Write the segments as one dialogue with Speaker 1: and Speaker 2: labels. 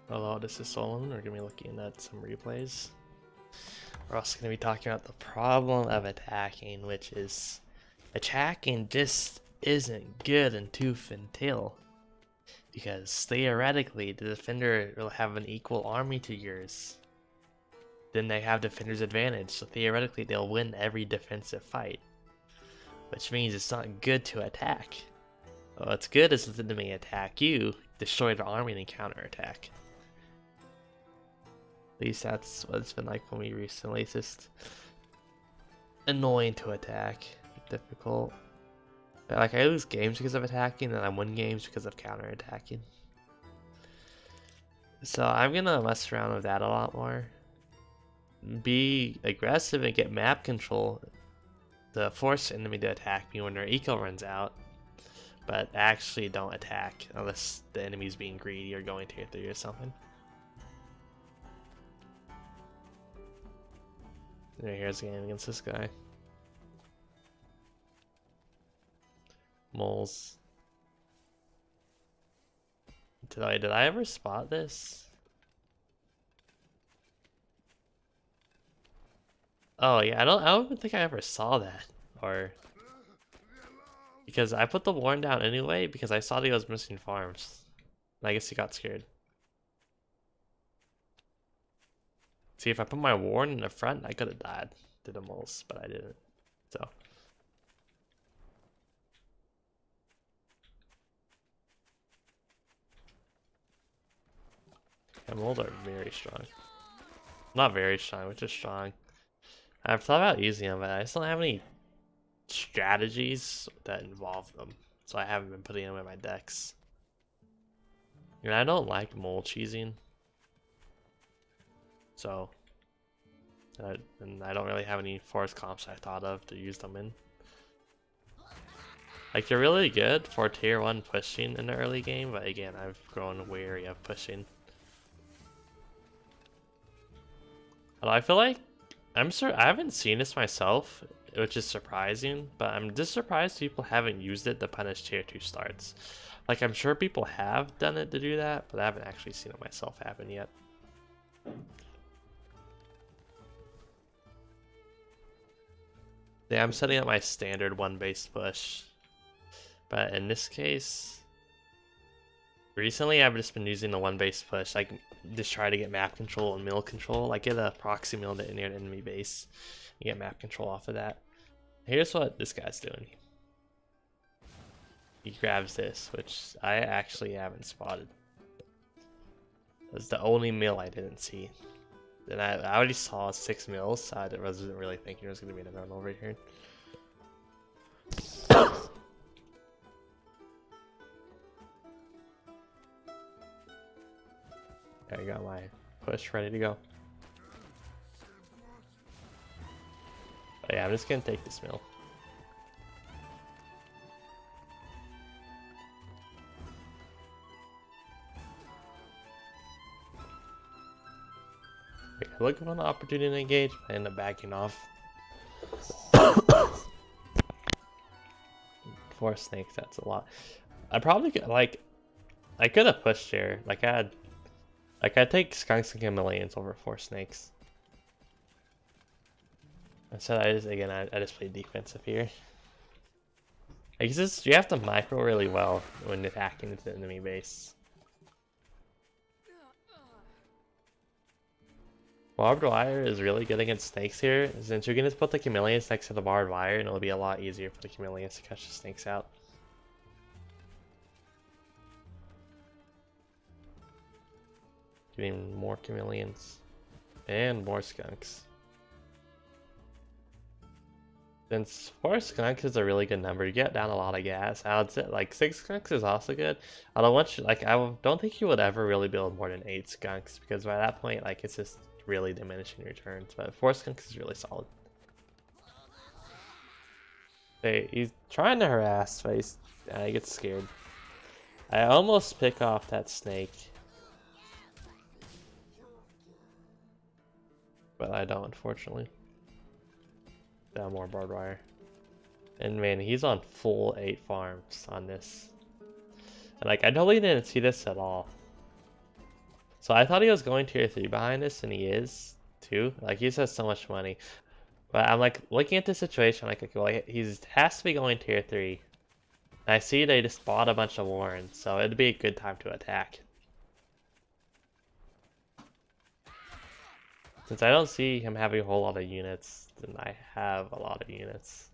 Speaker 1: Hello, this is Solomon. We're going to be looking at some replays. We're also going to be talking about the problem of attacking, which is attacking just isn't good in Tooth and Tail. Because theoretically, the defender will have an equal army to yours. Then they have defender's advantage, so theoretically they'll win every defensive fight. Which means it's not good to attack. What's good is if the enemy attack you, destroy the army and counterattack. At least that's what it's been like for me recently. It's just annoying to attack, difficult. But like I lose games because of attacking, and I win games because of counterattacking. So I'm gonna mess around with that a lot more. Be aggressive and get map control to force the enemy to attack me when their eco runs out. But actually don't attack unless the enemy's being greedy or going tier 3 or something. Here's a game against this guy. Moles. Did I ever spot this? Oh yeah, I don't even think I ever saw that. Or because I put the warn down anyway because I saw that he was missing farms. And I guess he got scared. See, if I put my warn in the front, I could have died to the moles, but I didn't. So yeah, moles are very strong. Not very strong, but just strong. I've thought about using them, but I just don't have any strategies that involve them, so I haven't been putting them in my decks. And I don't like mole cheesing, so and I don't really have any forest comps I thought of to use them in. Like they're really good for tier 1 pushing in the early game, but again I've grown wary of pushing. Although I feel like I haven't seen this myself, which is surprising, but I'm just surprised people haven't used it to punish tier 2 starts. Like I'm sure people have done it to do that, but I haven't actually seen it myself happen yet. Yeah, I'm setting up my standard 1 base push, but in this case, recently I've just been using the 1 base push, like just try to get map control and mill control, like get a proxy mill to near an enemy base, you get map control off of that. Here's what this guy's doing. He grabs this, which I actually haven't spotted. That's the only mill I didn't see. And I already saw 6 mills, so I wasn't really thinking there was going to be another one over here. I got my push ready to go. But yeah, I'm just going to take this mill. I look for an opportunity to engage, but I end up backing off. 4 snakes, that's a lot. I probably could, like, I could have pushed here. Like I'd take skunks and chameleons over 4 snakes. Instead, I just play defensive here. I guess you have to micro really well when attacking into the enemy base. Barbed wire is really good against snakes here, since you're going to put the chameleons next to the barbed wire, and it'll be a lot easier for the chameleons to catch the snakes out. Getting more chameleons and more skunks. Since 4 skunks is a really good number, you get down a lot of gas. I would say like 6 skunks is also good. Although don't think you would ever really build more than 8 skunks, because by that point like it's just really diminishing returns. But 4 skunks is really solid. Hey, he's trying to harass, but he gets scared. I almost pick off that snake, but I don't, unfortunately. More barbed wire. And man, he's on full 8 farms on this. And like, I totally didn't see this at all. So I thought he was going tier 3 behind us, and he is too. Like he just has so much money. But I'm like looking at the situation, like okay, well, he has to be going tier 3. And I see they just bought a bunch of warrants, so it'd be a good time to attack. Since I don't see him having a whole lot of units, then I have a lot of units.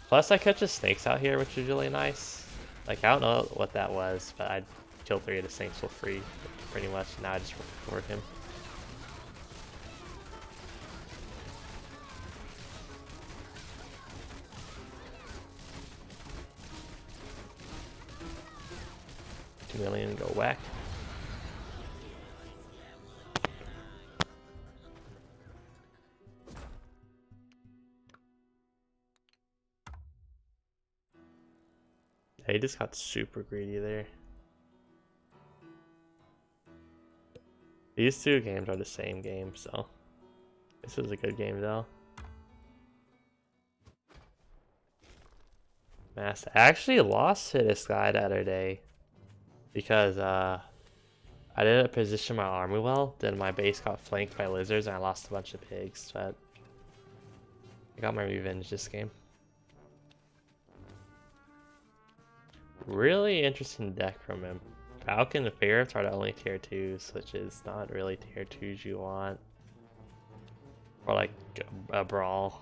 Speaker 1: Plus I catch the snakes out here, which is really nice. Like I don't know what that was, but I killed 3 of the snakes for free, pretty much. Now I just record him. $2 million, go whack. Yeah, he just got super greedy there. These two games are the same game, so this is a good game though. I actually lost to this guy the other day because I didn't position my army well. Then my base got flanked by lizards and I lost a bunch of pigs, but I got my revenge this game. Really interesting deck from him. Falcon and Ferrets are the only tier 2s, which is not really tier 2s you want. Or like a brawl.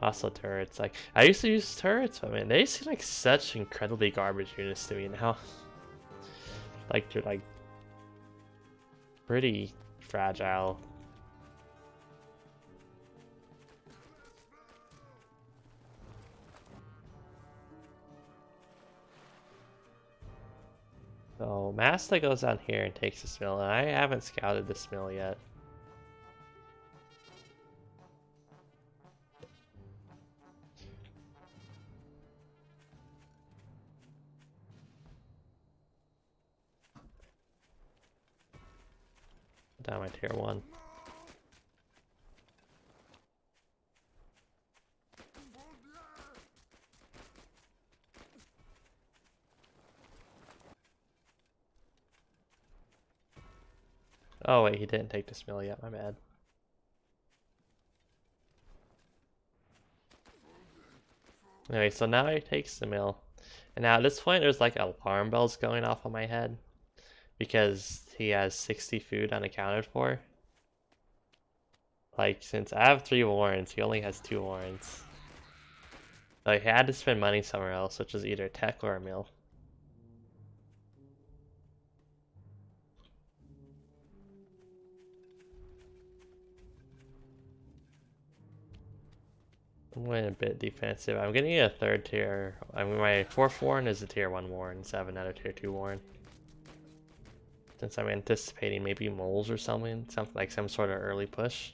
Speaker 1: Also turrets. Like I used to use turrets, but man, they seem like such incredibly garbage units to me now. Like they're like pretty fragile. So Masta goes down here and takes this mill, and I haven't scouted this mill yet. Down my tier 1. Oh wait, he didn't take this mill yet, my bad. Anyway, so now he takes the mill. And now at this point there's like alarm bells going off on my head. Because he has 60 food unaccounted for. Like, since I have 3 warrants, he only has 2 warrants. So he had to spend money somewhere else, which is either tech or a mill. I'm going a bit defensive. I'm getting a 3rd tier. I mean, my 4th warrant is a tier 1 warrant, so I have another tier 2 warrant. Since I'm anticipating maybe moles or something like some sort of early push.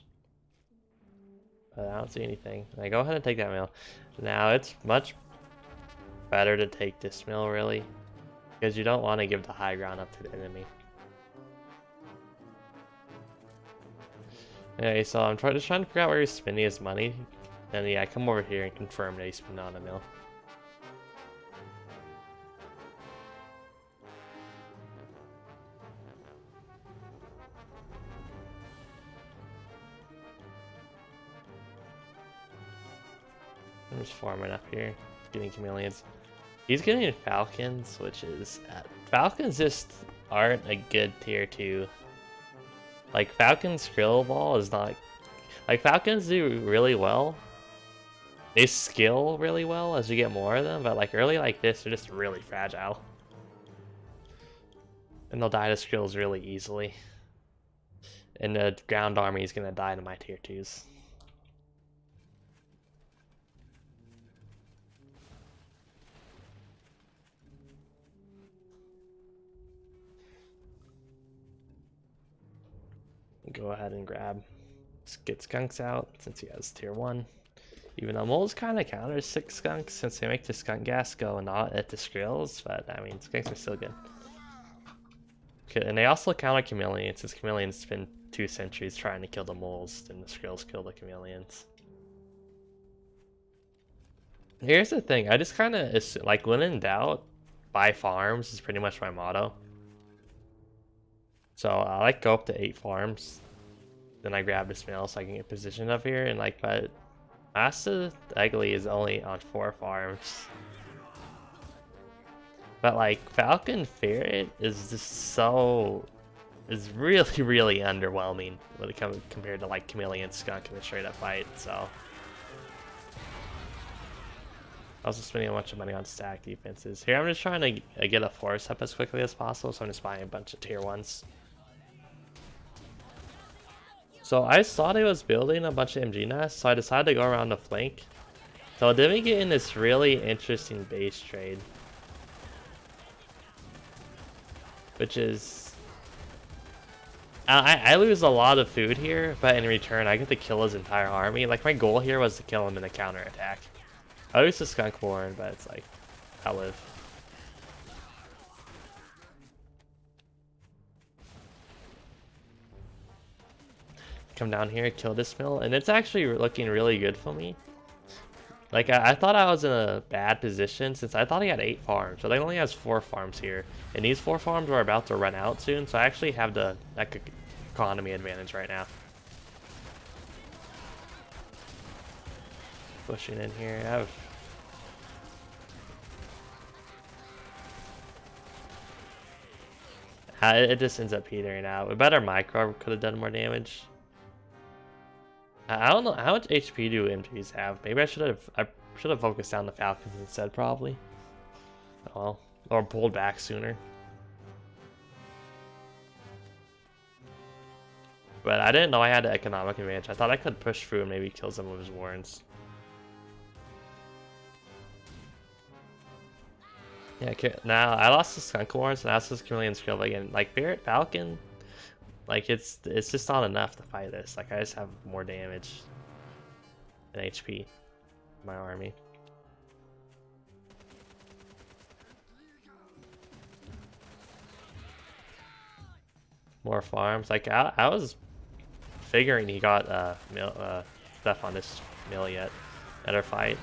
Speaker 1: But I don't see anything. I go ahead and take that mill. Now it's much better to take this mill, really, because you don't want to give the high ground up to the enemy. Okay, so I'm just trying to figure out where he's spending his money. Then yeah, I come over here and confirm that he's spending on a mill. I'm just farming up here, getting chameleons. He's getting falcons, which is falcons just aren't a good tier 2. Like falcon skrill ball is not like falcons do really well. They skill really well as you get more of them, but like early like this, they're just really fragile. And they'll die to skills really easily. And the ground army is gonna die to my tier 2s. Go ahead and get skunks out since he has tier 1. Even though moles kind of counters 6 skunks since they make the skunk gas go not at the skrills, but I mean skunks are still good. Okay, and they also counter chameleons since chameleons spend 2 centuries trying to kill the moles, then the skrills kill the chameleons. Here's the thing, I just kind of like when in doubt, buy farms is pretty much my motto. So I like go up to 8 farms, then I grab this mill so I can get positioned up here, and like, but Master Eggley is only on 4 farms. But like Falcon Ferret is just is really really underwhelming when it comes compared to like Chameleon Skunk in a straight up fight. So also spending a bunch of money on stack defenses. Here I'm just trying to get a forest up as quickly as possible, so I'm just buying a bunch of tier 1s. So I thought I was building a bunch of MG nests, so I decided to go around the flank. So then we get in this really interesting base trade, which is I lose a lot of food here, but in return I get to kill his entire army. Like my goal here was to kill him in a counterattack. I lose the Skunk Warren, but it's like I'll live. Come down here, kill this mill, and it's actually looking really good for me. Like I thought I was in a bad position since I thought he had 8 farms, but he only has 4 farms here, and these 4 farms are about to run out soon, so I actually have the economy advantage right now. Pushing in here, it just ends up petering out. A better micro could have done more damage. I don't know how much HP do MGs have. Maybe I should have focused down the Falcons instead, probably. Oh, or pulled back sooner. But I didn't know I had the economic advantage. I thought I could push through and maybe kill some of his warrens. Yeah, okay. Now I lost the Skunk Warrens and I lost this Chameleon Skill again. Like Ferret Falcon, like it's just not enough to fight this. Like I just have more damage and HP in my army. More farms. Like I was figuring he got stuff on this mill yet. Better fight.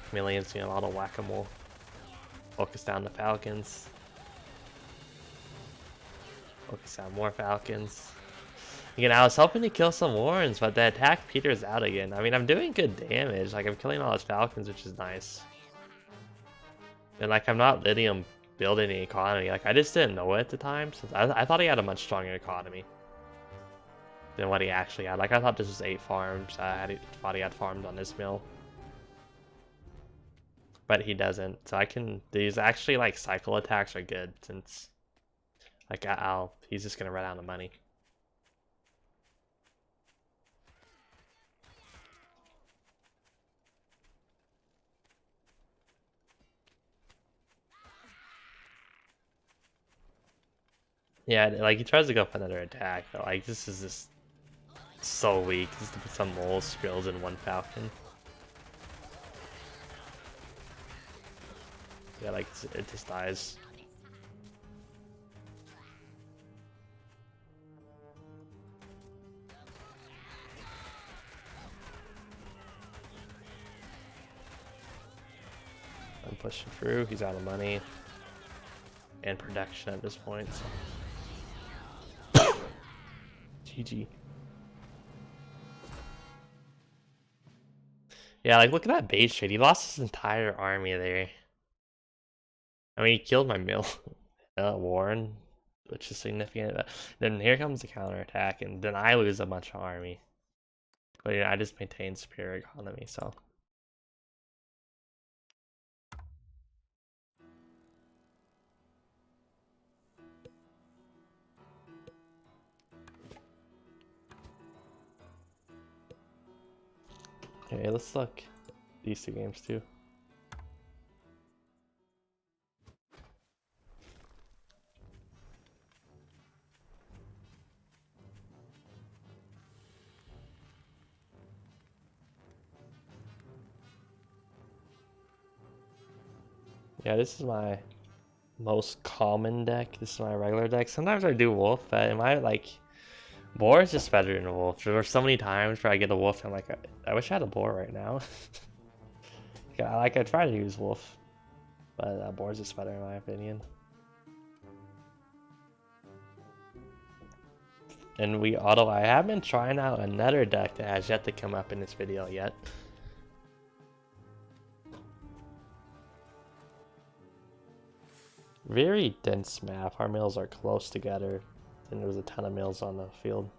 Speaker 1: Chameleon's doing a lot of whack-a-mole. Focus down the Falcons. Focus on more Falcons. Again, I was hoping to kill some Warrens, but the attack peters out again. I mean, I'm doing good damage. Like, I'm killing all his Falcons, which is nice. And, like, I'm not letting him build any economy. Like, I just didn't know it at the time. Since I thought he had a much stronger economy than what he actually had. Like, I thought this was 8 farms. I thought he had farmed on this mill. But he doesn't. So I can... These actually, like, cycle attacks are good since... Like, he's just gonna run out of money. Yeah, like, he tries to go for another attack, but, like, this is just so weak. Just to put some mole skills in one Falcon. Yeah, like, it just dies. I'm pushing through, he's out of money. And production at this point, so. GG. Yeah, like, look at that base trade. He lost his entire army there. I mean, he killed my mill, Warren, which is significant. But then here comes the counterattack, and then I lose a bunch of army. But yeah, I just maintain superior economy, so. Okay, let's look these 2 games too. Yeah, this is my most common deck. This is my regular deck. Sometimes I do Wolf, but in my, like, Boar is just better than a Wolf. There were so many times where I get a Wolf and I'm like, I wish I had a Boar right now. Like, I try to use Wolf, but Boars is better in my opinion. And although I have been trying out another deck that has yet to come up in this video yet. Very dense map. Our mills are close together, and there's a ton of mills on the field.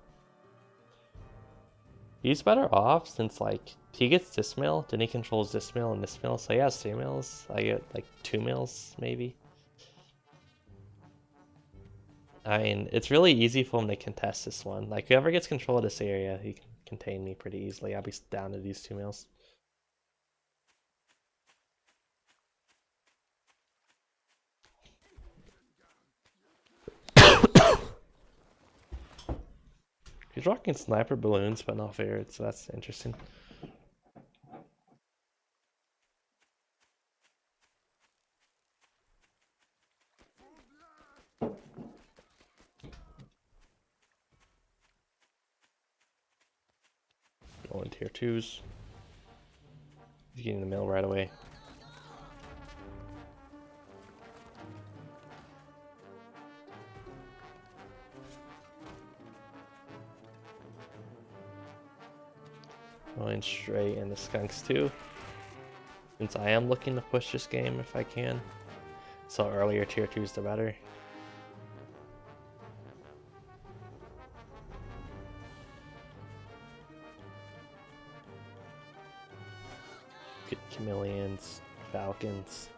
Speaker 1: He's better off since like he gets this mill, then he controls this mill and this mill, so he has 3 mills. I get like 2 mills maybe. I mean, it's really easy for him to contest this one. Like whoever gets control of this area, he can contain me pretty easily. I'll be down to these 2 mills. He's rocking sniper balloons, but not ferrets, so that's interesting. Going tier 2s. He's getting the mill right away. Going straight into skunks too, since I am looking to push this game if I can. So earlier tier 2s the better. Get chameleons, falcons.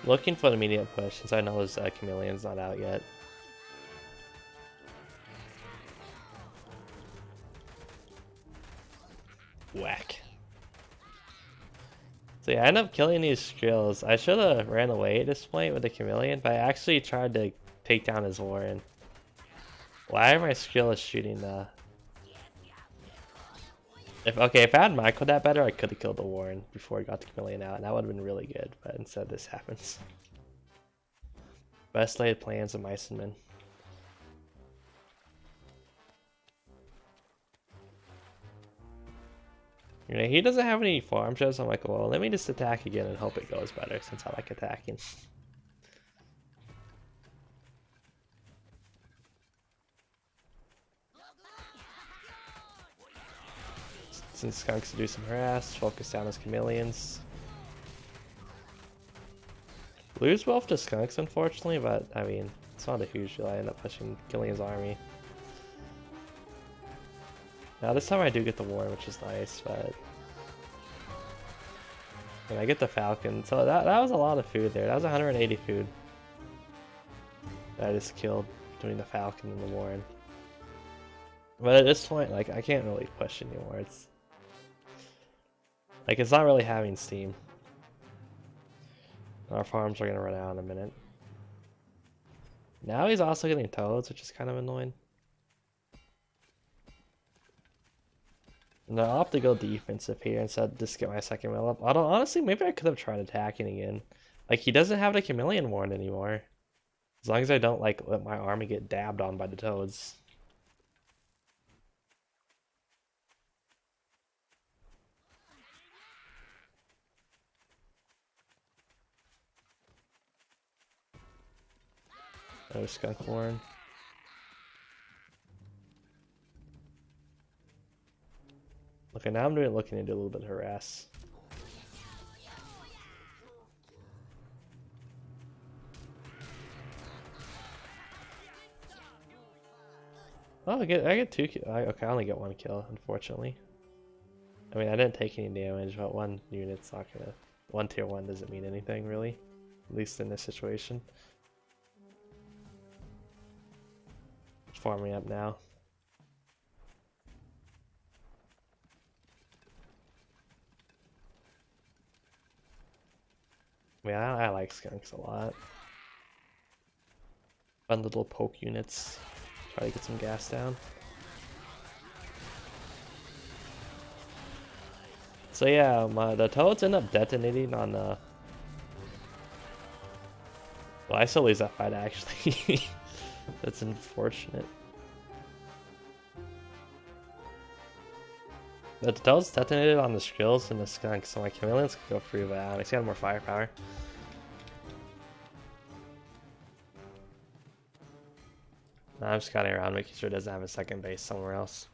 Speaker 1: Looking for the immediate push since I know his chameleon's not out yet. Whack. So yeah, I end up killing these skills. I should have ran away at this point with the chameleon, but I actually tried to take down his warren. Why my skill is shooting if I had Michael that better, I could have killed the warren before I got the chameleon out, and that would have been really good, but instead this happens. Best laid plans of Mice and Men. You know, he doesn't have any farm shows. I'm like, well, let me just attack again and hope it goes better since I like attacking. Since skunks to do some harass, focus down his chameleons. Lose both to skunks, unfortunately, but I mean, it's not a huge deal. I end up killing his army. Now this time I do get the war, which is nice, but and I get the falcon. So that was a lot of food there. That was 180 food that I just killed between the falcon and the warren. But at this point, like, I can't really push anymore. It's like it's not really having steam. Our farms are gonna run out in a minute. Now he's also getting toads, which is kind of annoying. And I'll have to go defensive here instead of just get my second mill up. Honestly, maybe I could have tried attacking again. Like, he doesn't have the chameleon warren anymore. As long as I don't, like, let my army get dabbed on by the toads. Oh, skunk warren. Okay, now I'm looking to do a little bit of harass. Oh, I get 2 kills. Okay, I only get 1 kill, unfortunately. I mean, I didn't take any damage, but 1 unit's not gonna... 1 tier 1 doesn't mean anything, really. At least in this situation. It's farming up now. I mean, I like skunks a lot. Fun little poke units. Try to get some gas down. So yeah, the toads end up detonating on well, I still lose that fight actually. That's unfortunate. The Toads detonated on the Skrills and the Skunk, so my Chameleons could go free, but Onyx got more firepower. Now I'm scouting around, making sure it doesn't have a second base somewhere else.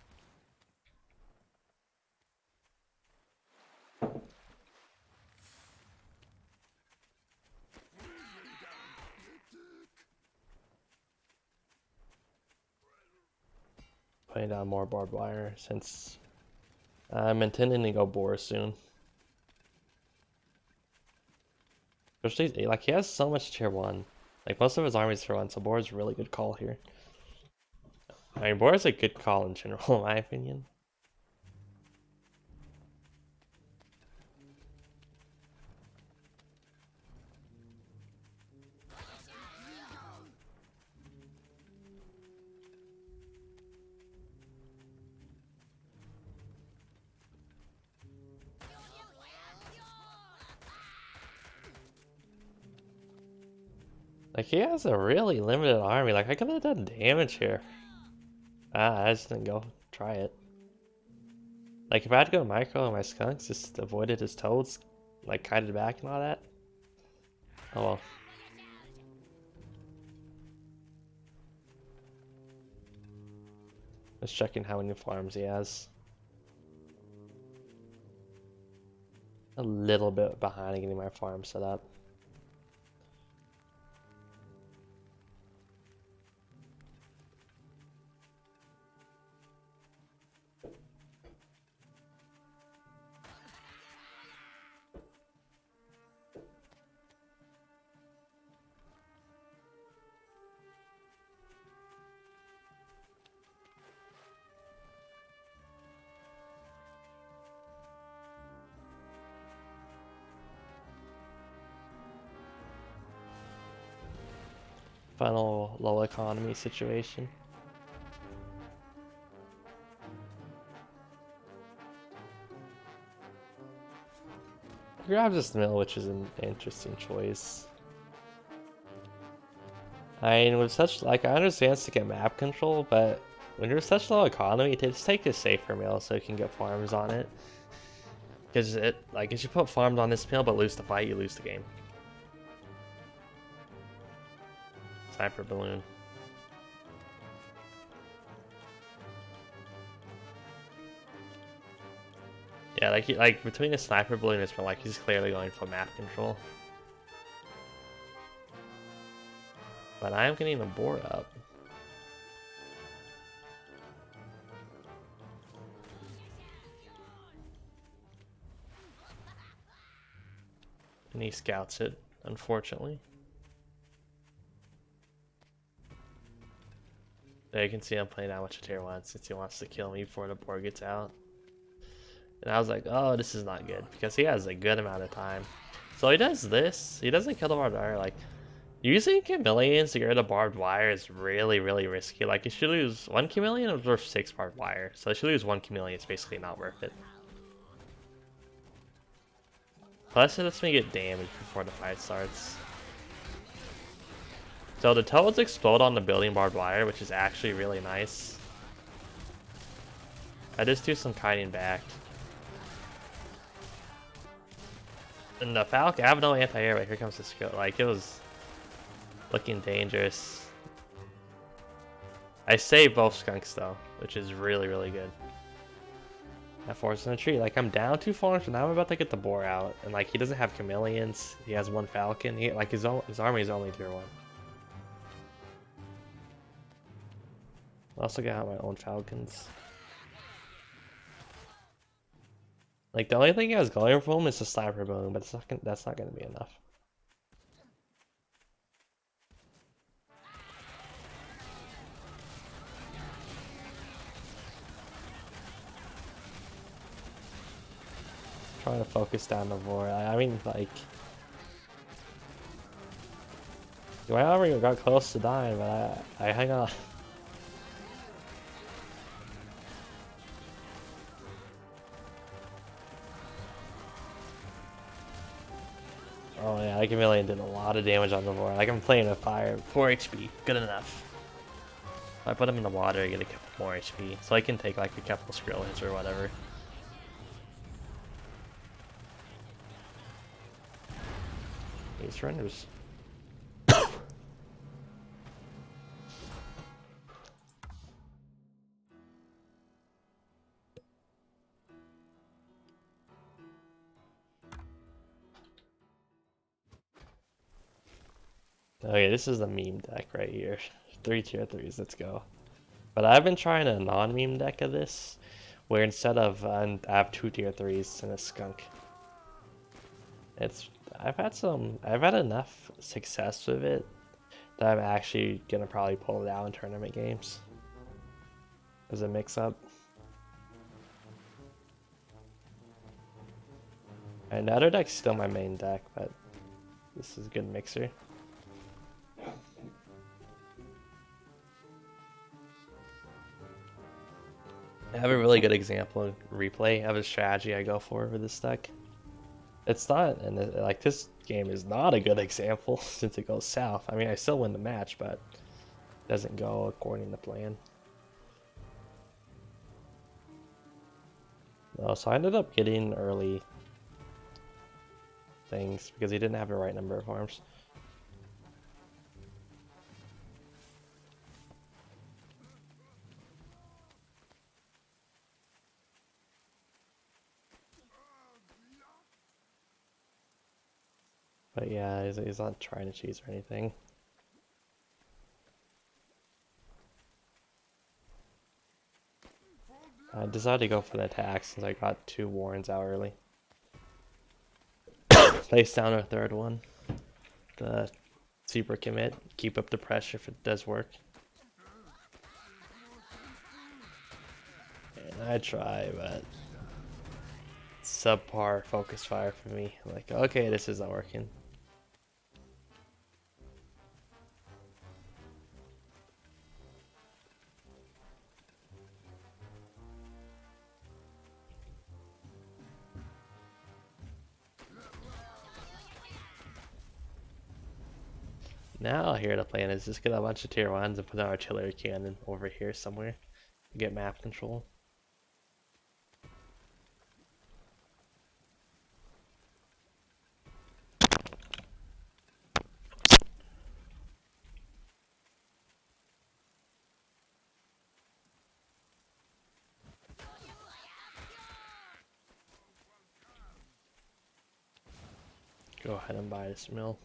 Speaker 1: Putting down more barbed wire since I'm intending to go boar soon. Especially, like, he has so much tier 1. Like, most of his army's tier 1, so boar is a really good call here. I mean, boar is a good call in general, in my opinion. Like, he has a really limited army. Like, I could have done damage here. I just didn't go try it. Like, if I had to go micro and my Skunks just avoided his Toads, like, kited back and all that. Oh well. Just checking how many farms he has. A little bit behind getting my farm set up. Final low economy situation. Grab this mill, which is an interesting choice. I mean, with such, like, I understand it's to get map control, but when you're such low economy, just take the safer mill so you can get farms on it. Because it, like, if you put farms on this mill but lose the fight, you lose the game. Sniper balloon. Yeah, like between the sniper balloon and this mill, like, he's clearly going for map control. But I am getting the board up. And he scouts it, unfortunately. There you can see I'm playing that much of tier 1 since he wants to kill me before the board gets out. And I was like, oh, this is not good, because he has a good amount of time. So he does this. He doesn't kill the barbed wire. Like, using chameleons to get rid of barbed wire is really, really risky. Like, you should lose 1 chameleon, it's worth 6 barbed wire. So if you lose 1 chameleon, it's basically not worth it. Plus, it lets me get damage before the fight starts. So the Toads explode on the building barbed wire, which is actually really nice. I just do some kiting back. And the Falcon, I have no anti-air, but here comes the skill. Like, it was looking dangerous. I saved both Skunks though, which is really, really good. That forces in a tree. Like, I'm down 2 farms, but now I'm about to get the boar out. And like, he doesn't have chameleons. He has 1 Falcon. He, like, his army is only tier 1. I also got my own Falcons. Like, the only thing he has going for him is the sniper balloon, but that's not going to be enough. Trying to focus down the board. I mean, like, I already got close to dying, but I hang on. Oh yeah, that chameleon did a lot of damage on the board. Like, I'm playing with fire. 4 HP, good enough. If I put him in the water, I get a couple more HP, so I can take like a couple skrill hits or whatever. He surrenders. Okay, this is a meme deck right here. 3 tier 3s, let's go. But I've been trying a non-meme deck of this, where instead of I have 2 tier 3s and a skunk. I've had enough success with it that I'm actually gonna probably pull it out in tournament games as a mix-up. And the other deck's still my main deck, but this is a good mixer. I have a really good example of replay of a strategy I go for this deck. It's not, and like this game is not a good example since it goes south. I mean, I still win the match, but it doesn't go according to plan. No, so I ended up getting early things because he didn't have the right number of farms. But yeah, he's not trying to cheese or anything. I decided to go for the attack since I got 2 Warrens out early. Place down our third one. The super commit. Keep up the pressure if it does work. And I try, but subpar focus fire for me. Like, okay, this isn't working. Now here the plan is just get a bunch of tier 1s and put an artillery cannon over here somewhere to get map control. Go ahead and buy this mill.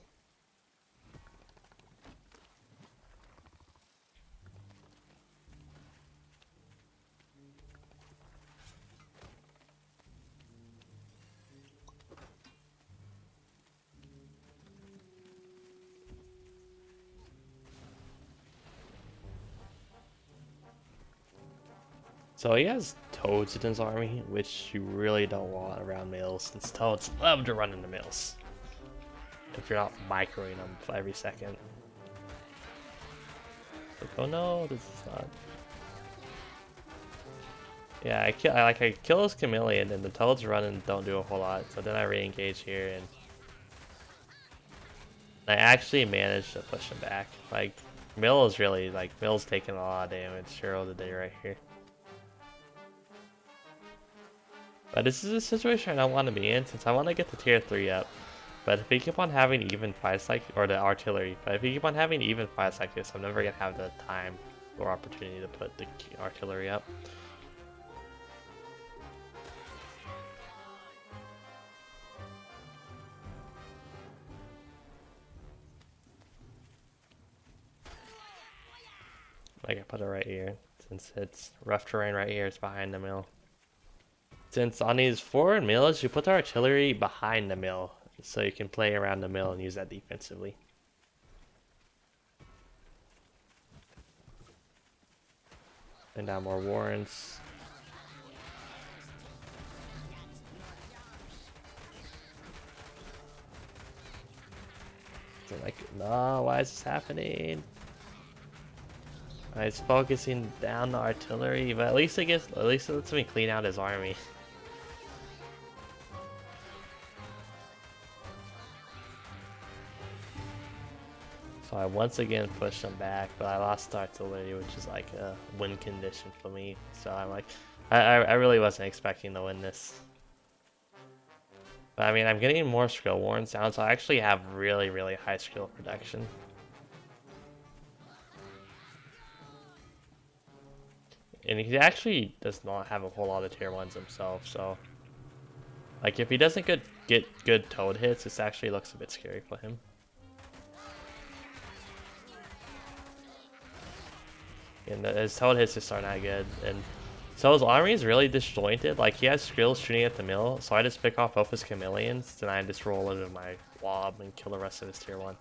Speaker 1: So he has toads in his army, which you really don't want around mills, since toads love to run into mills. If you're not microing them every second. Like, oh no, this is not. Yeah, I kill this chameleon and the toads run and don't do a whole lot. So then I re-engage here and I actually managed to push him back. Like Mill is really Mill's taking a lot of damage. Hero of the day right here. But this is a situation I don't want to be in since I want to get the tier 3 up. But if we keep on having even fights like, or the artillery, but if we keep on having even fights like this, I'm never gonna have the time or opportunity to put the artillery up. Like I put it right here, since it's rough terrain right here, it's behind the mill. Since on these forward mills, you put the artillery behind the mill, so you can play around the mill and use that defensively. And now more Warrens. So like, no, why is this happening? He's focusing down the artillery, but at least it lets me clean out his army. So I once again pushed him back, but I lost the artillery, which is like a win condition for me. So I'm like, I really wasn't expecting to win this. But I mean, I'm getting more skill warrants down, so I actually have really, really high skill production. And he actually does not have a whole lot of tier 1s himself, so... Like, if he doesn't get good toad hits, this actually looks a bit scary for him. And his toad hits just aren't that good. And so his army is really disjointed. Like, he has skills shooting at the mill, so I just pick off both his chameleons, then I just roll into my wob and kill the rest of his tier 1.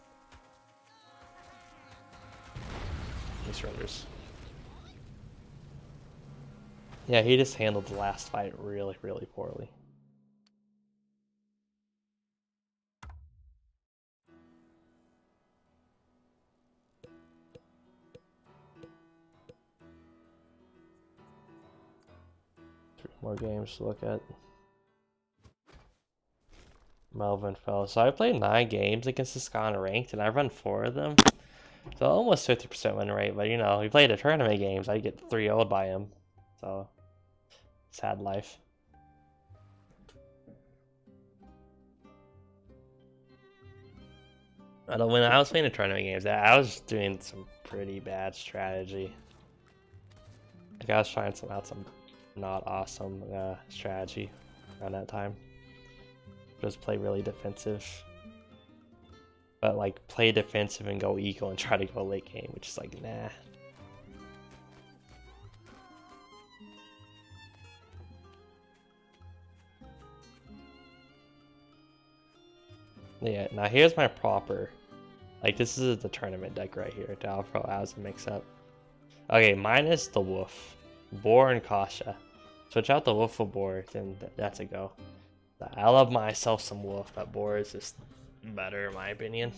Speaker 1: He surrenders. Yeah, he just handled the last fight really, really poorly. Three more games to look at. Melvin fell. So I played 9 games against this guy on ranked, and I run 4 of them. So almost 50% win rate, but you know, we played a tournament games, I get 3-0'd by him. So, sad life. When I was playing the tournament games, I was doing some pretty bad strategy. Like, I was trying out some not awesome strategy around that time. Just play really defensive. But like, play defensive and go eco and try to go late game, which is like, nah. Yeah, now here's my proper. Like, this is the tournament deck right here. Dalpro as a mix-up. Okay, minus the Wolf. Boar and Kasha. Switch out the Wolf for Boar, then that's a go. I love myself some Wolf, but Boar is just better in my opinion.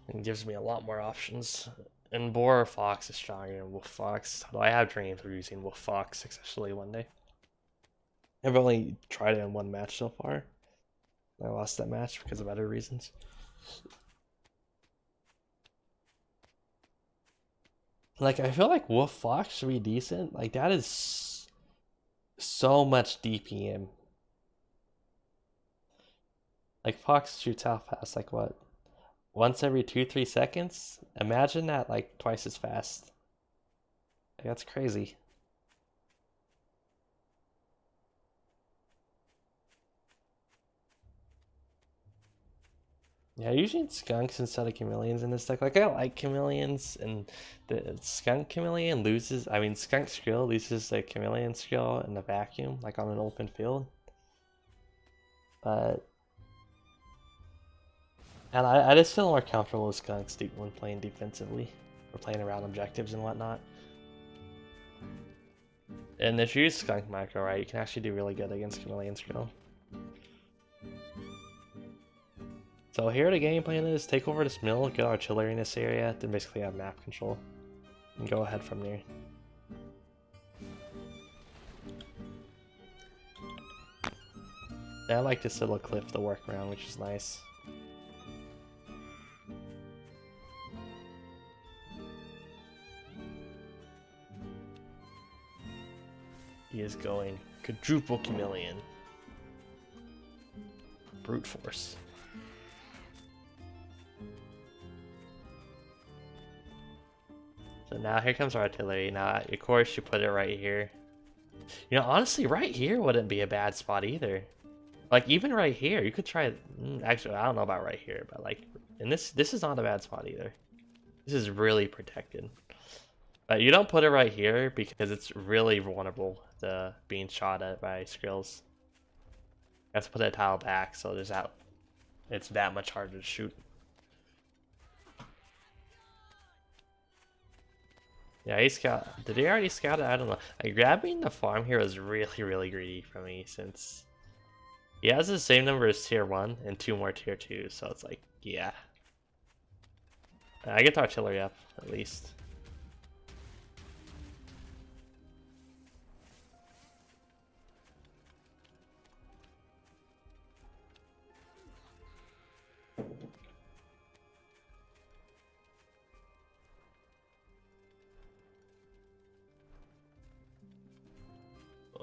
Speaker 1: And gives me a lot more options. And Boar or Fox is stronger than Wolf Fox. Although I have dreams of using Wolf Fox successfully one day. I've only tried it in one match so far. I lost that match because of other reasons. Like, I feel like Wolf Fox should be decent. Like, that is so much DPM. Like, Fox shoots out fast, like what? Once every 2-3 seconds? Imagine that, like, twice as fast. Like, that's crazy. Yeah, using skunks instead of chameleons in this deck. Like, I like chameleons, and the skunk chameleon loses. I mean, skunk skill loses the chameleon skill in the vacuum, like on an open field. But. And I just feel more comfortable with skunks when playing defensively, or playing around objectives and whatnot. And if you use skunk micro right, you can actually do really good against chameleon skill. So here the game plan is take over this mill, get artillery in this area, then basically have map control. And go ahead from there. Yeah, I like this little cliff to work around, which is nice. He is going quadruple chameleon. Brute force. So now here comes our artillery. Now, of course, you put it right here. You know, honestly, right here wouldn't be a bad spot either. Like, even right here, you could try. Actually, I don't know about right here, but like, and this is not a bad spot either. This is really protected. But you don't put it right here because it's really vulnerable to being shot at by skrills. You have to put that tile back, so there's that. It's that much harder to shoot. Yeah, he scout. Did he already scout it? I don't know. Like, grabbing the farm here was really, really greedy for me since he has the same number as tier 1 and 2 more tier 2, so it's like, yeah. I get the artillery up, at least.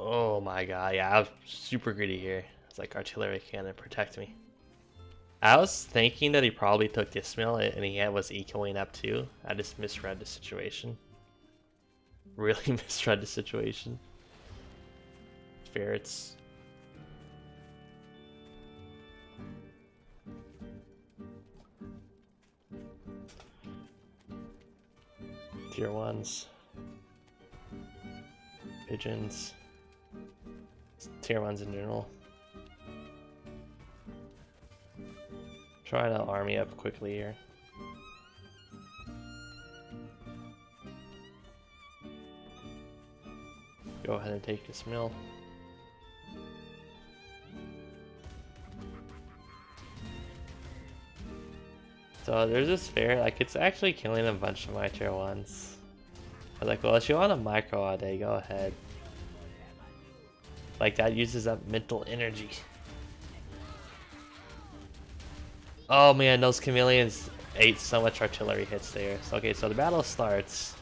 Speaker 1: Oh my god, yeah, I was super greedy here. like artillery cannon protect me. I was thinking that he probably took this mill and he was ecoing up too. I just misread the situation. Really misread the situation. Ferrets. Tier 1s. Pigeons. Tier 1s in general. Try to army up quickly here. Go ahead and take this mill. So there's this fair, like it's actually killing a bunch of my tier 1s. I was like, well, if you want a micro all day, go ahead. Like that uses up mental energy. Oh man, those chameleons ate so much artillery hits there. So, okay, so the battle starts.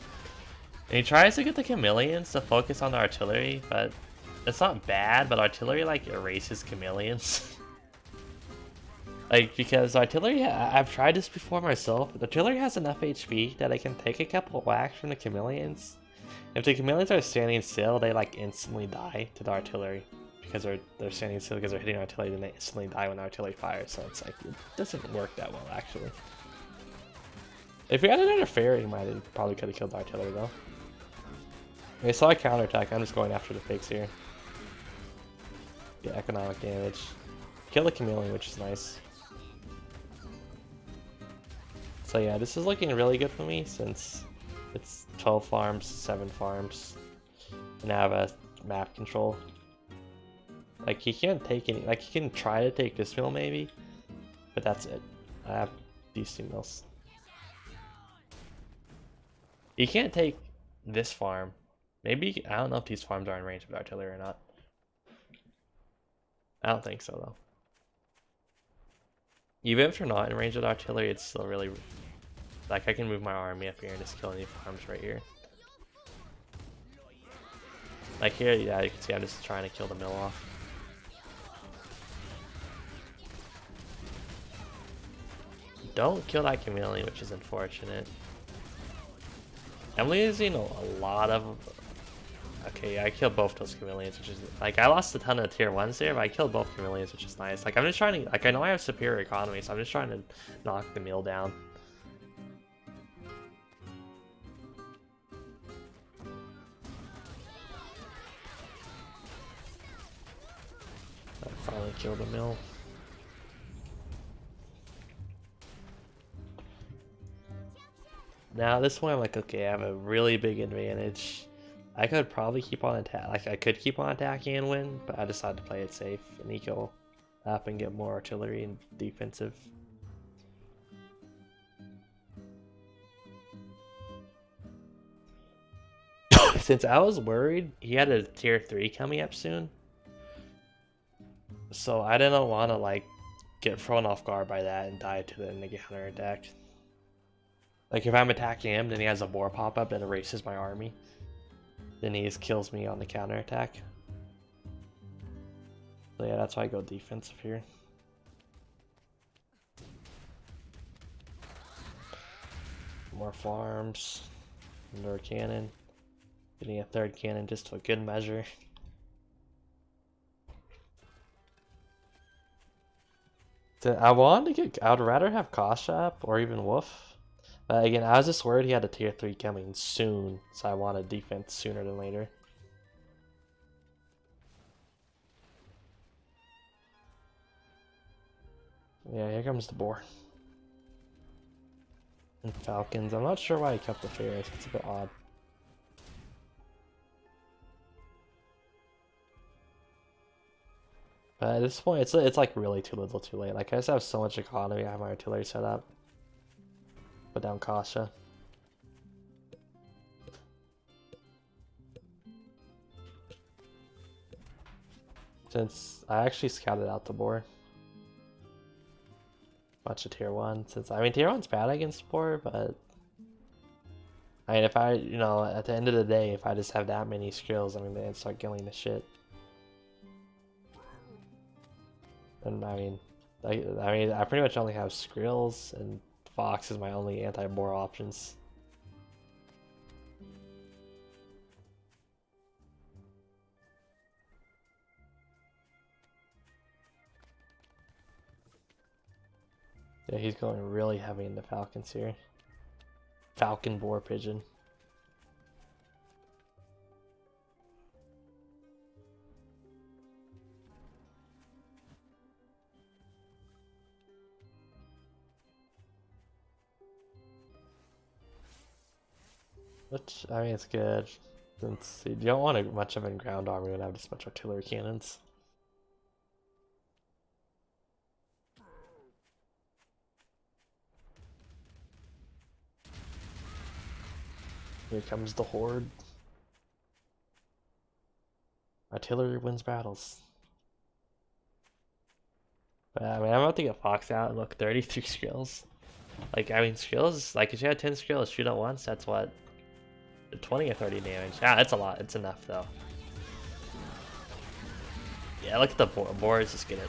Speaker 1: And he tries to get the chameleons to focus on the artillery, but it's not bad, but artillery like erases chameleons. Like, because artillery, I've tried this before myself. Artillery has enough HP that I can take a couple whacks from the chameleons. If the chameleons are standing still, they like instantly die to the artillery. Because they're standing still because they're hitting artillery, then they instantly die when artillery fires. So it's like, it doesn't work that well, actually. If we had another fairy, he might have probably could have killed the artillery, though. Okay, so I counterattack. I'm just going after the pigs here. Get economic damage. Kill the chameleon, which is nice. So yeah, this is looking really good for me since it's 12 farms, 7 farms, and I have a map control. Like he can't take any, like he can try to take this mill maybe, but that's it. I have these 2 mills. He can't take this farm. Maybe, I don't know if these farms are in range of artillery or not. I don't think so though. Even if you're not in range of artillery, it's still really... Like, I can move my army up here and just kill any farms right here. Like here, yeah, you can see I'm just trying to kill the mill off. Don't kill that chameleon, which is unfortunate. I'm losing a lot of... Okay, yeah, I killed both those chameleons, which is... Like, I lost a ton of tier 1s there, but I killed both chameleons, which is nice. Like, I'm just trying to... Like, I know I have superior economy, so I'm just trying to knock the mill down. I finally killed the mill. Now, this one, I'm like, okay, I have a really big advantage. I could probably keep on attack. Like I could keep on attacking and win, but I decided to play it safe and eco up and get more artillery and defensive. Since I was worried, he had a tier 3 coming up soon, so I didn't want to like get thrown off guard by that and die to the negative counter attack. Like if I'm attacking him, then he has a boar pop up that erases my army. Then he just kills me on the counter attack. So yeah, that's why I go defensive here. More farms. Another cannon. Getting a 3rd cannon just for good measure. So I wanted to get... I would rather have Koshap or even Wolf. But again, I was just worried he had a tier 3 coming soon, so I wanted defense sooner than later. Yeah, here comes the boar. And falcons. I'm not sure why he kept the ferrets. It's a bit odd. But at this point, it's like really too little too late. Like I just have so much economy, I have my artillery set up. Put down Kasha. Since I actually scouted out the boar. Bunch of tier 1. Since I mean tier 1's bad against boar, but I mean if I, you know, at the end of the day, if I just have that many skills, I mean they start killing the shit. And I pretty much only have Skrills and Fox as my only anti-boar options. Yeah, he's going really heavy into Falcons here. Falcon Boar Pigeon. Which, I mean, it's good. Since you don't want much of a ground army and have just much artillery cannons. Here comes the horde. Artillery wins battles. But I mean, I'm about to get Fox out and look 33 skills. Like, I mean, skills, like, if you had 10 skills, shoot at once, that's what? 20 or 30 damage. Yeah, that's a lot. It's enough, though. Yeah, look at the boar. Boar is just getting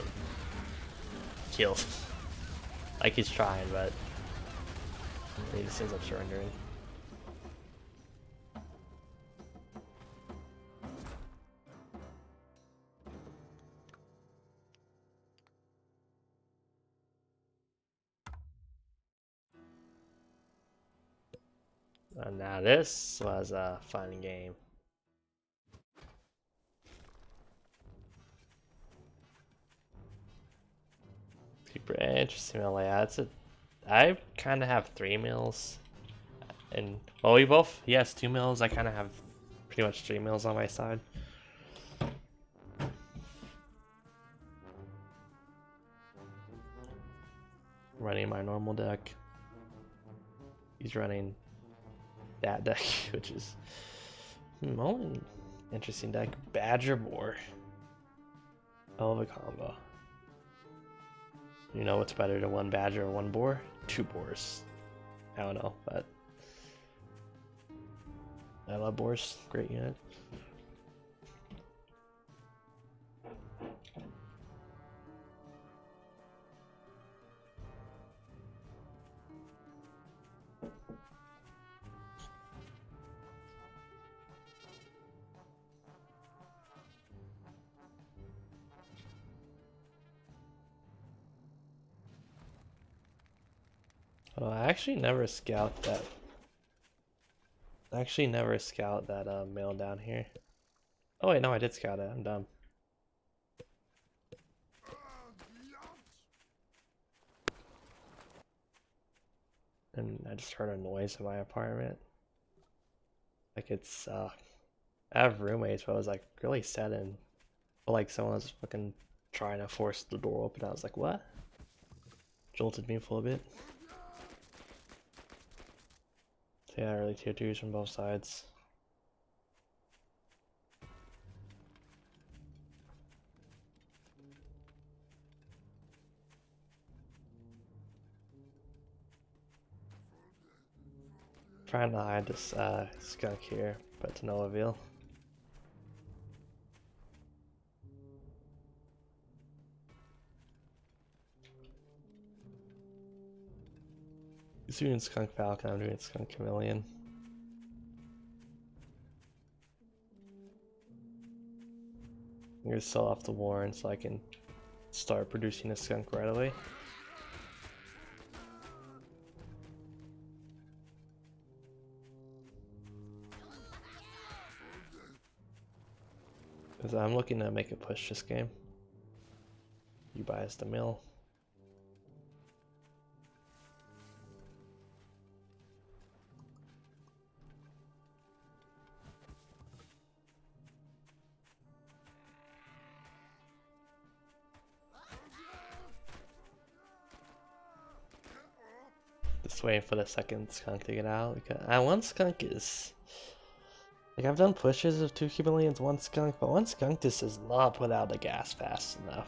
Speaker 1: killed. Like, he's trying, but he just ends up surrendering. Now this was a fun game. Super interesting layouts. I kind of have 3 mills, and well, we both yes 2 mills. I kind of have pretty much 3 mills on my side. Running my normal deck. He's running that deck, which is only interesting deck. Badger Boar. Hell of a combo. You know what's better than 1 Badger or 1 Boar? 2 Boars. I don't know, but I love Boars. Great unit. Oh, I actually never scout that. Mail down here. Oh wait, no, I did scout it. I'm dumb. And I just heard a noise in my apartment. Like it's I have roommates, but I was like really sudden. But like someone was fucking trying to force the door open. I was like, what? Jolted me for a bit. So yeah, early tier 2s from both sides. Trying to hide this skunk here, but to no avail. He's doing Skunk Falcon, I'm doing Skunk Chameleon. I'm gonna sell off the Warren so I can start producing a skunk right away. Because I'm looking to make a push this game. You buy us the mill. Just waiting for the second skunk to get out. Because one skunk is like, I've done pushes of 2 chameleons, 1 skunk, but 1 skunk just does not put out the gas fast enough.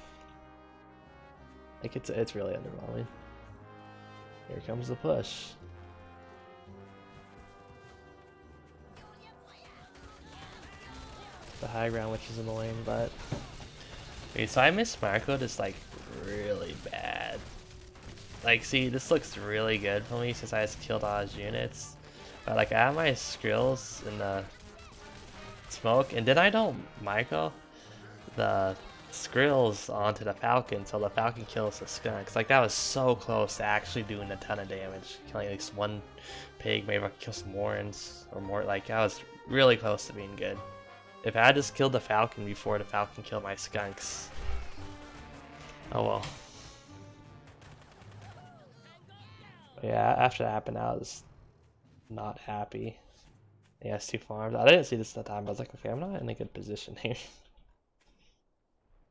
Speaker 1: Like it's really underwhelming. Here comes the push. The high ground, which is annoying, but Okay, so I miss Marco just like really bad. Like, see, this looks really good for me since I just killed all his units. But like, I have my skills in the smoke, and then I don't micro the skrills onto the falcon, so the falcon kills the skunks. Like, that was so close to actually doing a ton of damage, killing at least one pig. Maybe I could kill some warrens or more. Like, I was really close to being good. If I had just killed the falcon before the falcon killed my skunks. Oh well. But yeah, after that happened, I was not happy. He has 2 farms. I didn't see this at the time, but I was like, okay, I'm not in a good position here.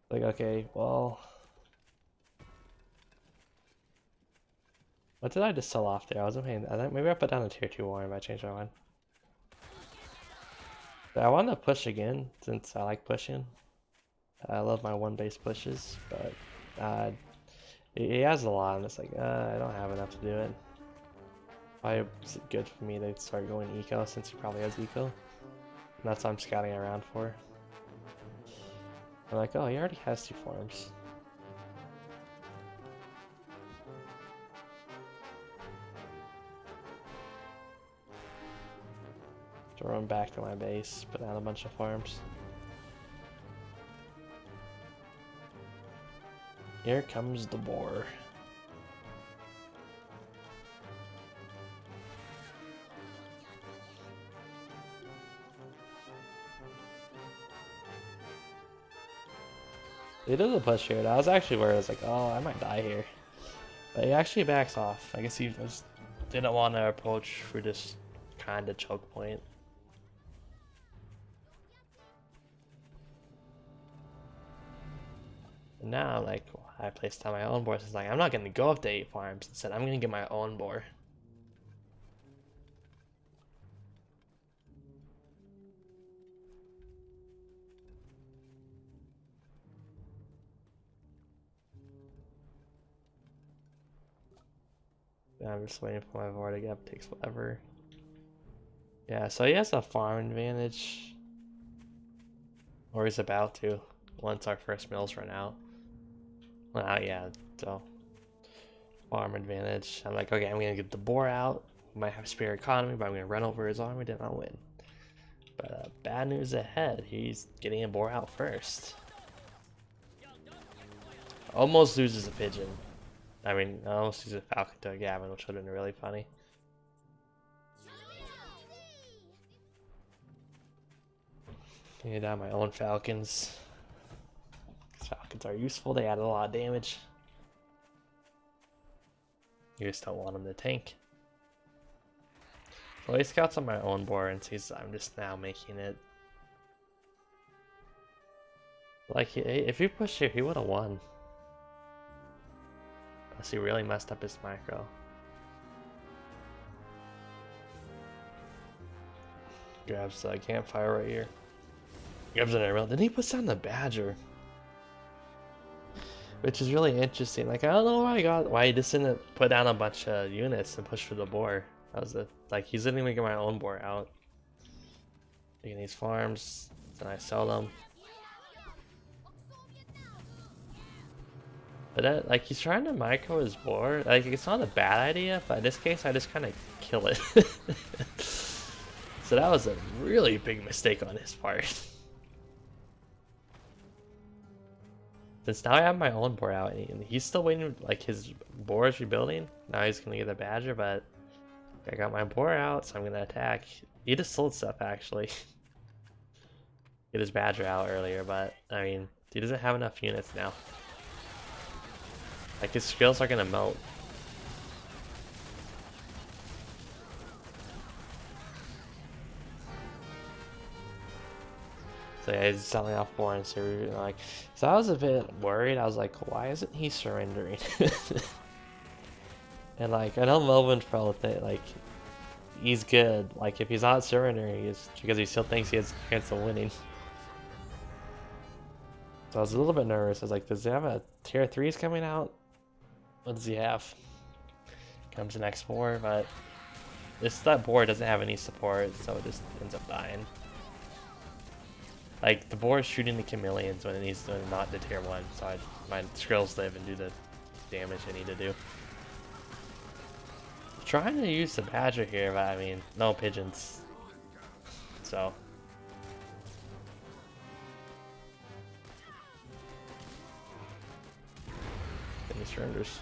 Speaker 1: Like, okay, well, what did I just sell off there? I wasn't paying. I think maybe I put down a tier 2 warren, but I changed my mind. But I wanted to push again since I like pushing. I love my 1 base pushes, but he has a lot, and it's like, I don't have enough to do it. Probably it's good for me to start going eco since he probably has eco. And that's what I'm scouting around for. I'm like, oh, he already has 2 farms. To run back to my base, put down a bunch of farms. Here comes the boar. He does a push here. I was actually worried. I was like, oh, I might die here. But he actually backs off. I guess he just didn't want to approach for this kind of choke point. And now, like, I placed down my own boar. So it's like, I'm not going to go up to 8 farms. Instead, I'm going to get my own boar. Yeah, I'm just waiting for my boar to get up. Takes forever. Yeah, so he has a farm advantage. Or he's about to. Once our first mills run out. Well, yeah, so farm advantage. I'm like, okay, I'm gonna get the boar out. Might have spare economy, but I'm gonna run over his army, then I'll win. But bad news ahead. He's getting a boar out first. Almost loses a pigeon. I mean, almost loses a falcon to a Gavin, which would have been really funny. Get down my own falcons. Falcons are useful, they add a lot of damage. You just don't want them to tank. So he scouts on my own board and sees I'm just now making it. Like, if he pushed here, he would have won. Unless he really messed up his micro. Grabs the campfire right here. Grabs an arrow. Then he puts down the badger. Which is really interesting. Like, I don't know why he just didn't put down a bunch of units and push for the boar. That was like, he's didn't even get my own boar out. Taking these farms, then I sell them. But like, he's trying to micro his boar. Like, it's not a bad idea, but in this case, I just kind of kill it. So that was a really big mistake on his part. Since now I have my own boar out, and he's still waiting, like, his boar is rebuilding. Now he's gonna get a badger, but I got my boar out, so I'm gonna attack. He just sold stuff, actually. Get his badger out earlier, but, I mean, he doesn't have enough units now. Like, his skills are gonna melt. So yeah, he's selling off foreign, so like, so I was a bit worried. I was like, why isn't he surrendering? And like, I know Melvin's probably like, he's good. Like, if he's not surrendering, it's because he still thinks he has a chance of winning. So I was a little bit nervous. I was like, does he have a tier 3s coming out? What does he have? Comes the next board, but that board doesn't have any support, so it just ends up dying. Like, the boar is shooting the chameleons when it needs to, not the tier 1, so my skrills live and do the damage I need to do. Trying to use the badger here, but I mean, no pigeons. So. And he surrenders.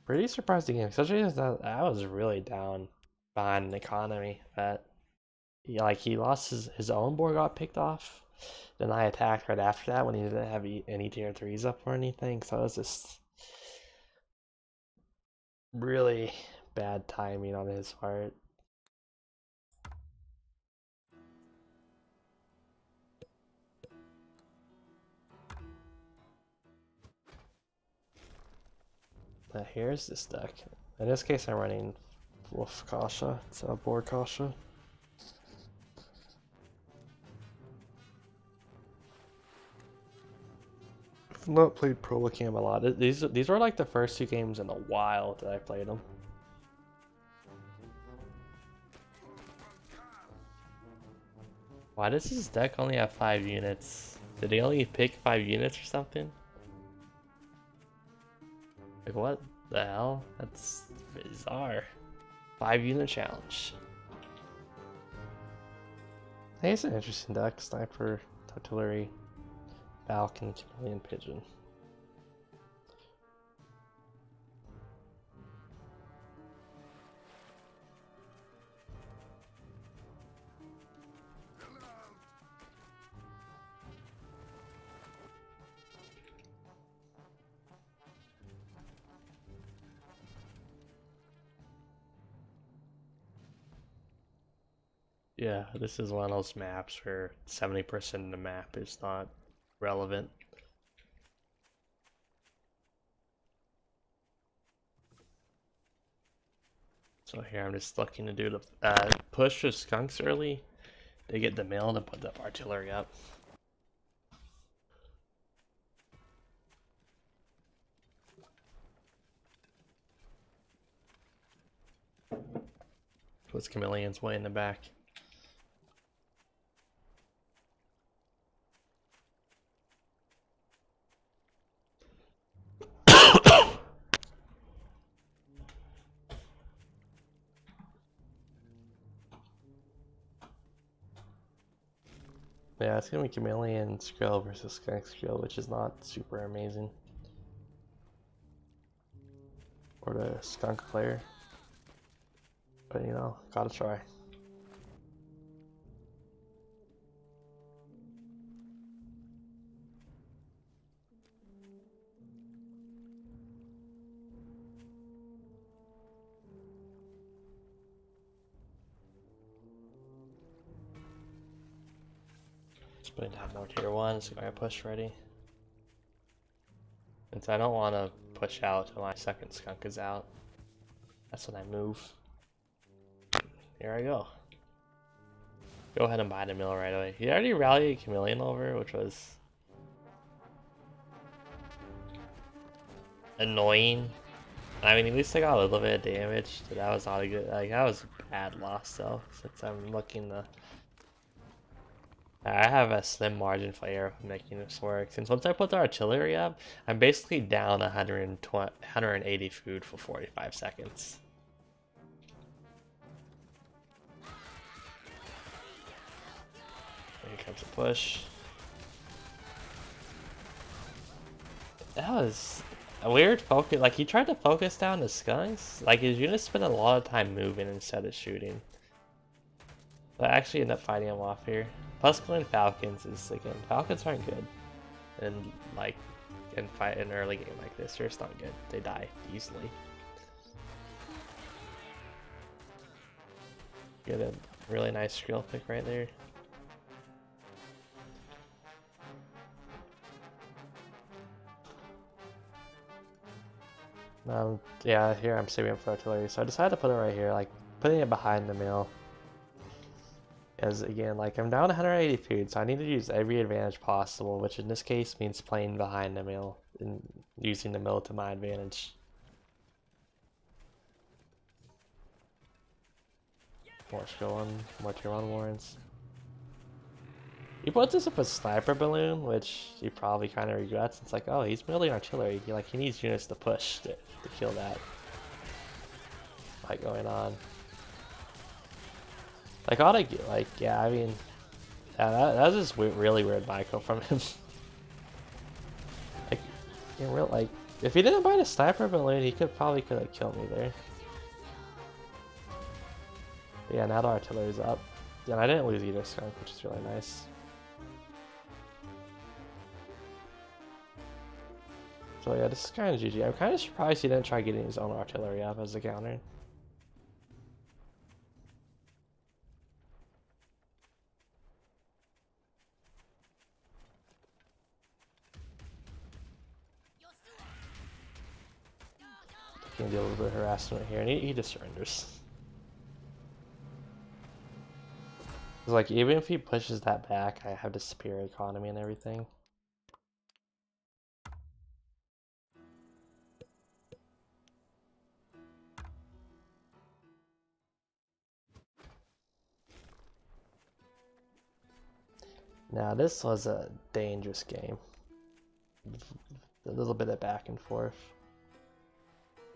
Speaker 1: Pretty surprised again, especially as that was really down behind an economy. But he lost his own board, got picked off. Then I attacked right after that when he didn't have any tier 3s up or anything. So it was just really bad timing on his part. But here's this deck. In this case, I'm running Wolf Kasha. It's a board Kasha. I've not played Prolocam a lot. These were like the first 2 games in a while that I played them. Why does this deck only have 5 units? Did he only pick 5 units or something? Like, what the hell? That's bizarre. 5 unit challenge. I think it's an interesting deck. Sniper, Artillery, Falcon, Chameleon, Pigeon. Yeah, this is one of those maps where 70% of the map is not relevant. So here I'm just looking to do the push the skunks early. They get the mill and put the artillery up. Puts chameleons way in the back. Yeah, it's gonna be Chameleon Skrill versus Skunk Skrill, which is not super amazing. Or the Skunk player. But you know, gotta try. Just putting down more tier 1, so I push ready. Since I don't want to push out till my second skunk is out. That's when I move. Here I go. Go ahead and buy the mill right away. He already rallied Chameleon over, which was annoying. I mean, at least I got a little bit of damage. So that was not a good. Like, that was a bad loss though. Since I'm looking to, I have a slim margin for error for making this work. Since once I put the artillery up, I'm basically down 180 food for 45 seconds. Here comes a push. That was a weird focus. Like, he tried to focus down the skunks. Like, his units spent a lot of time moving instead of shooting. But I actually end up fighting him off here. Plus, killing Falcons is, again, Falcons aren't good. And, like, in an early game like this, they're just not good. They die easily. Get a really nice skill pick right there. Yeah, here I'm saving up for artillery, so I decided to put it right here, like, putting it behind the mill. As again, like, I'm down 180 food, so I need to use every advantage possible, which in this case means playing behind the mill and using the mill to my advantage. More skill on more tier 1 warrants. He puts us up a sniper balloon, which he probably kind of regrets. It's like, oh, he's building artillery. He needs units to push to kill that. Fight going on. Like, yeah, I mean, yeah, that was just really weird micro from him. Like, in real, like, if he didn't buy the sniper balloon, he probably could have killed me there. But yeah, now the artillery's up. And I didn't lose either skunk, which is really nice. So yeah, this is kind of GG. I'm kind of surprised he didn't try getting his own artillery up as a counter. Can deal with a little bit of harassment here, and he just surrenders. It's like, even if he pushes that back, I have the superior economy and everything. Now this was a dangerous game. A little bit of back and forth.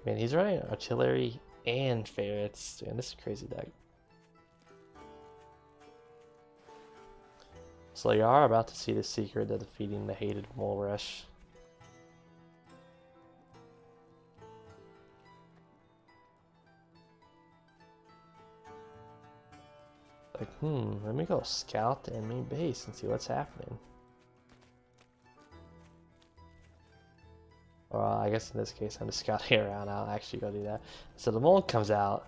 Speaker 1: Man, he's running artillery and ferrets. Man, this is a crazy deck. So you are about to see the secret of defeating the hated Mole Rush. Like, let me go scout the enemy base and see what's happening. Well, I guess in this case I'm just scouting around. I'll actually go do that. So the mole comes out.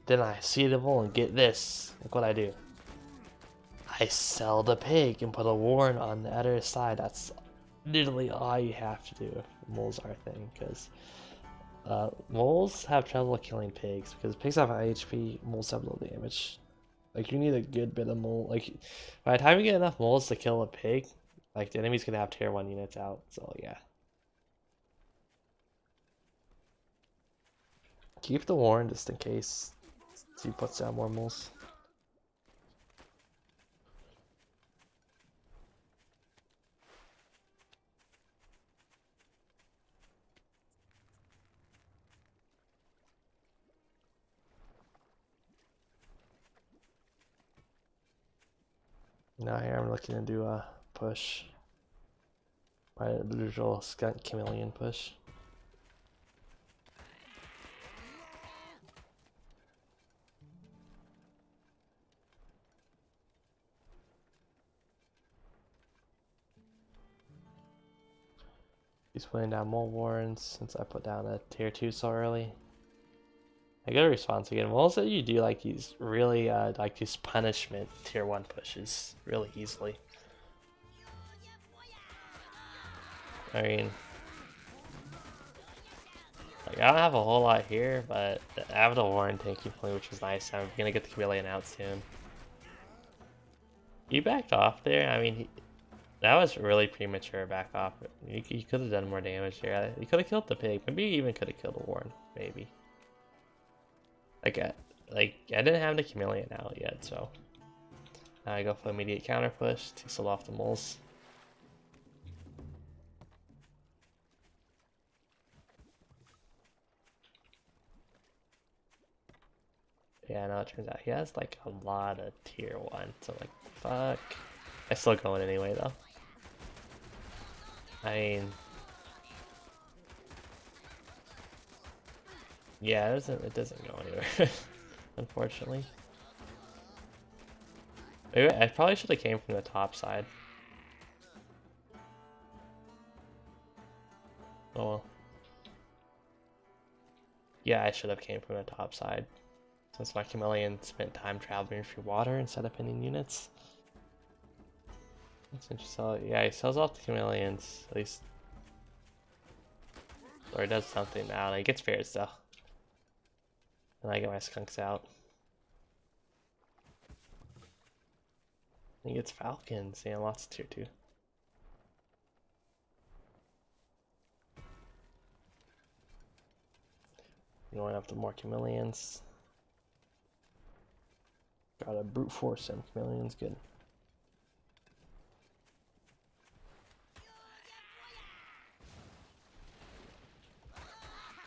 Speaker 1: Then I see the mole and get this. Look what I do. I sell the pig and put a warren on the other side. That's literally all you have to do if moles are a thing. Because moles have trouble killing pigs. Because pigs have high HP, moles have low damage. Like, you need a good bit of mole. Like, by the time you get enough moles to kill a pig, like, the enemy's gonna have tier 1 units out. So, yeah. Keep the warren just in case he puts down more moles. Now here I'm looking to do a push. My usual skunk chameleon push. He's putting down more warrens since I put down a tier 2 so early. I get a response again. Well, also you do like these really like these punishment tier 1 pushes really easily. I mean, like, I don't have a whole lot here, but I have the warren tanking point, which is nice. I'm gonna get the chameleon out soon. He backed off there. I mean, that was really premature back off. He could have done more damage there. He could have killed the pig. Maybe he even could have killed the warren. Maybe. Like I didn't have the chameleon out yet, so now I go for immediate counter push to sell off the moles. Yeah, now it turns out he has like a lot of tier 1, so like, fuck. I'm still going anyway though. I mean, yeah, it doesn't go anywhere, unfortunately. Maybe I probably should have came from the top side. Oh well. Yeah, I should have came from the top side. Since my chameleon spent time traveling through water instead of pinning units. That's interesting. Yeah, he sells off the chameleons, at least. Or he does something now. He gets ferrets though. And I get my skunks out. He gets falcons. Yeah, lots of tier 2. Going up to more chameleons. Gotta brute force him. Chameleon's good.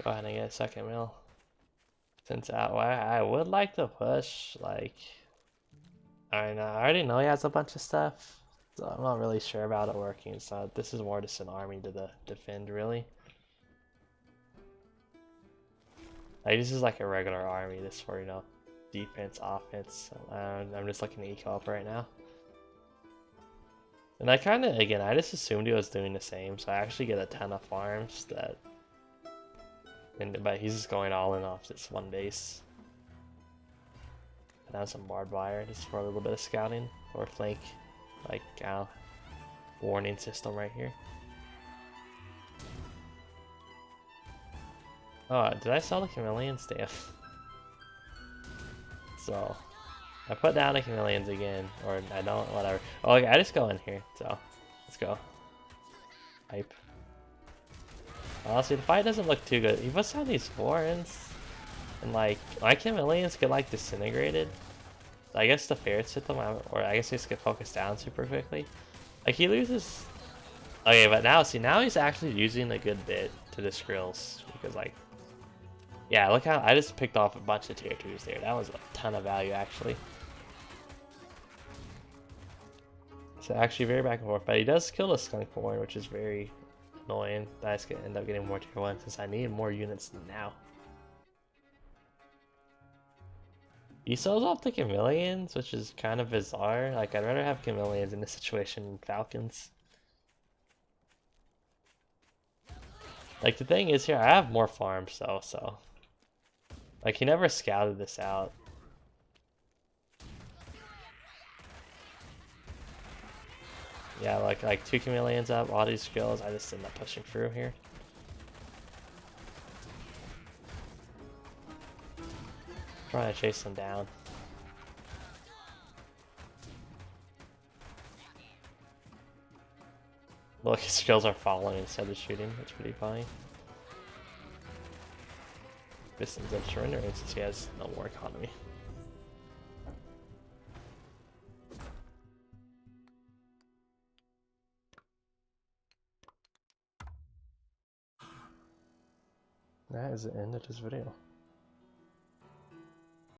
Speaker 1: Go ahead and get a second mill. Since I would like to push, like, I already know he has a bunch of stuff, so I'm not really sure about it working. So this is more just an army to defend, really. Like, this is like a regular army. This for, you know, defense, offense. I'm just looking at eco up right now. And I kind of, again, I just assumed he was doing the same, so I actually get a ton of farms that, but he's just going all in off this one base. And have some barbed wire just for a little bit of scouting or flank, like warning system right here. Oh, did I sell the chameleons? Damn. So I put down the chameleons again, or I don't, whatever. Oh, okay, I just go in here, so let's go. Hype. Honestly, the fight doesn't look too good. He puts down these horns, and like, my chameleons get like disintegrated. I guess the ferrets hit them, or I guess they just get focused down super quickly. Like, he loses. Okay, but now, see, now he's actually using a good bit to the skrills, because like, yeah, look how I just picked off a bunch of tier 2s there. That was a ton of value, actually. So actually very back and forth, but he does kill the skunk born, which is very annoying. That's gonna end up getting more tier 1 since I need more units now. He sells off the chameleons, which is kind of bizarre. Like, I'd rather have chameleons in this situation than falcons. Like, the thing is here, I have more farms though, so like, he never scouted this out. Yeah, like 2 chameleons up, all these skills, I just end up pushing through here. Trying to chase them down. Look, his skills are falling instead of shooting. That's pretty funny. Pistons of surrender since he has no more economy. That is the end of this video.